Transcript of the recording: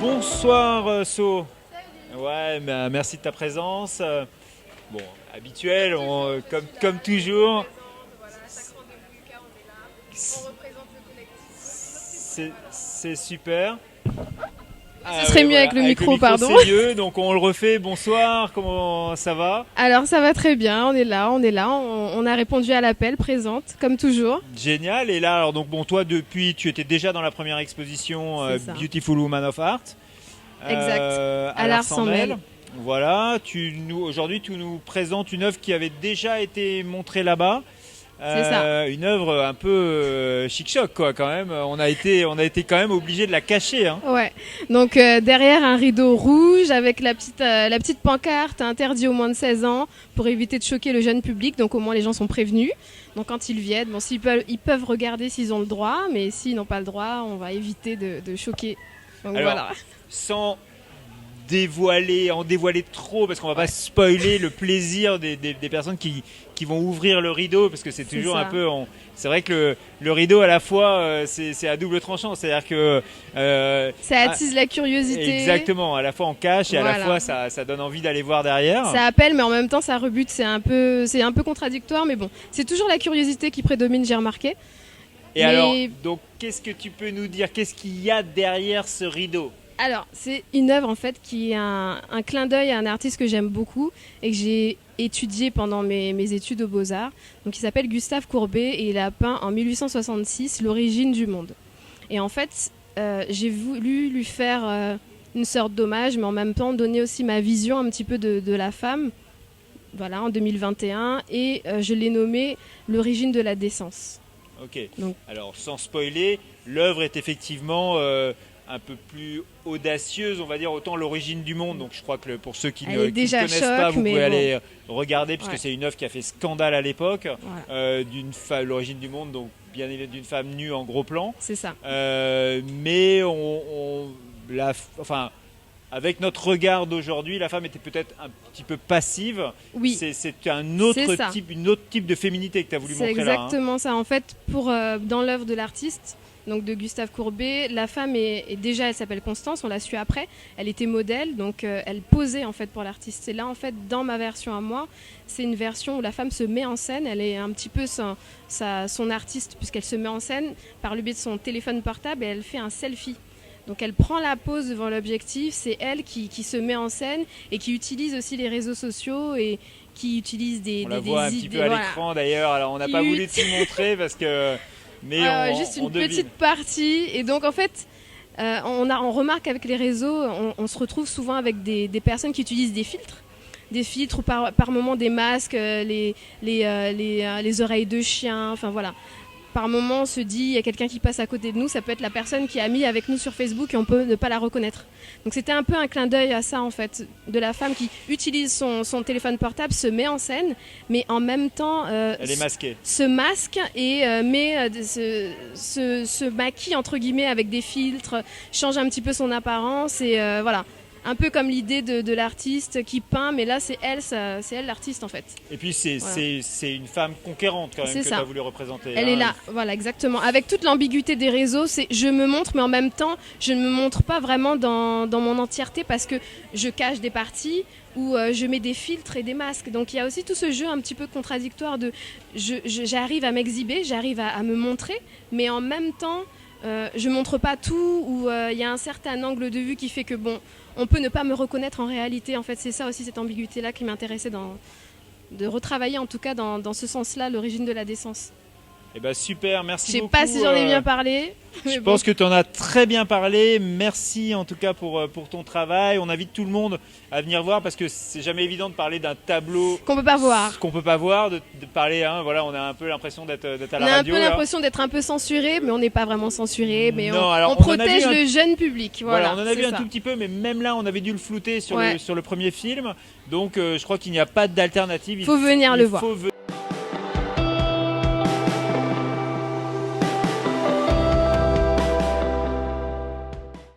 Bonsoir So. Ouais, merci de ta présence. Bon, habituel, comme toujours. Voilà, attaquant de Vulca, on est là. On représente le collectif. C'est super. Ce serait mieux avec le micro, pardon. C'est mieux, donc on le refait. Bonsoir, comment ça va? Alors ça va très bien, on est là, on a répondu à l'appel, présente, comme toujours. Génial, et là, alors donc bon, toi depuis, tu étais déjà dans la première exposition Beautiful Woman of Art. Exact, à l'Art Sans Mêle. Voilà, aujourd'hui tu nous présentes une œuvre qui avait déjà été montrée là-bas. C'est ça. Une œuvre un peu chic-choc quoi quand même. On a été quand même obligé de la cacher. Hein. Ouais. Donc derrière un rideau rouge avec la petite pancarte interdit aux moins de 16 ans pour éviter de choquer le jeune public. Donc au moins les gens sont prévenus. Donc quand ils viennent, bon ils peuvent regarder s'ils ont le droit, mais s'ils n'ont pas le droit, on va éviter de choquer. Donc alors, voilà. Sans en dévoiler trop parce qu'on va pas spoiler le plaisir des personnes qui vont ouvrir le rideau parce que c'est toujours un peu c'est vrai que le rideau à la fois c'est à double tranchant, c'est-à-dire que ça attise la curiosité. Exactement, à la fois on cache et à la fois ça donne envie d'aller voir derrière. Ça appelle mais en même temps ça rebute, c'est un peu contradictoire mais bon, c'est toujours la curiosité qui prédomine, j'ai remarqué. Alors donc qu'est-ce que tu peux nous dire, qu'est-ce qu'il y a derrière ce rideau? Alors, c'est une œuvre en fait qui est un clin d'œil à un artiste que j'aime beaucoup et que j'ai étudié pendant mes études aux Beaux-Arts. Donc, il s'appelle Gustave Courbet et il a peint en 1866 l'origine du monde. Et en fait, j'ai voulu lui faire une sorte d'hommage, mais en même temps donner aussi ma vision un petit peu de la femme, voilà, en 2021. Et je l'ai nommé l'origine de la décence. Ok. Donc, alors, sans spoiler, l'œuvre est effectivement un peu plus audacieuse, on va dire, autant l'origine du monde. Donc je crois que pour ceux qui ne connaissent pas, vous pouvez aller regarder, puisque c'est une œuvre qui a fait scandale à l'époque, l'origine du monde, donc bien évidemment d'une femme nue en gros plan. C'est ça. Mais avec notre regard d'aujourd'hui, la femme était peut-être un petit peu passive. Oui. C'est un autre type de féminité que tu as voulu montrer là. C'est exactement ça. En fait, dans l'œuvre de l'artiste, donc de Gustave Courbet, la femme est déjà, elle s'appelle Constance, on l'a su après, elle était modèle, donc elle posait en fait pour l'artiste. Et là en fait, dans ma version à moi, c'est une version où la femme se met en scène, elle est un petit peu son artiste puisqu'elle se met en scène par le biais de son téléphone portable et elle fait un selfie. Donc elle prend la pose devant l'objectif, c'est elle qui se met en scène et qui utilise aussi les réseaux sociaux et qui utilise on la voit un petit peu à l'écran d'ailleurs, alors on n'a pas voulu te montrer parce que... juste une petite partie. Et donc en fait, on remarque avec les réseaux, on se retrouve souvent avec des personnes qui utilisent des filtres ou par moment des masques, les oreilles de chien, enfin voilà. Par moment, on se dit, il y a quelqu'un qui passe à côté de nous, ça peut être la personne qui a mis avec nous sur Facebook et on peut ne pas la reconnaître. Donc c'était un peu un clin d'œil à ça en fait, de la femme qui utilise son téléphone portable, se met en scène, mais en même temps elle est masquée. Se masque et se maquille entre guillemets avec des filtres, change un petit peu son apparence et voilà. Un peu comme l'idée de l'artiste qui peint, mais là c'est elle l'artiste en fait. Et puis c'est une femme conquérante quand même que tu as voulu représenter. Elle est là, voilà exactement. Avec toute l'ambiguïté des réseaux, c'est je me montre, mais en même temps je ne me montre pas vraiment dans mon entièreté parce que je cache des parties où je mets des filtres et des masques. Donc il y a aussi tout ce jeu un petit peu contradictoire de j'arrive à m'exhiber, j'arrive à me montrer, mais en même temps je montre pas tout, ou il y a un certain angle de vue qui fait que bon, on peut ne pas me reconnaître en réalité. En fait, c'est ça aussi, cette ambiguïté-là qui m'intéressait de retravailler en tout cas dans ce sens-là, l'origine de la décence. Eh ben super, merci beaucoup. Je sais pas si j'en ai bien parlé. Je pense que tu en as très bien parlé. Merci en tout cas pour ton travail. On invite tout le monde à venir voir parce que c'est jamais évident de parler d'un tableau qu'on peut pas voir. Qu'on peut pas voir, de parler. Voilà, on a un peu l'impression d'être à la radio. On a un peu l'impression d'être un peu censuré, mais on n'est pas vraiment censuré. Mais on protège le jeune public. Voilà, on en a vu un tout petit peu, mais même là, on avait dû le flouter sur le premier film. Donc, je crois qu'il n'y a pas d'alternative. Il faut venir le voir.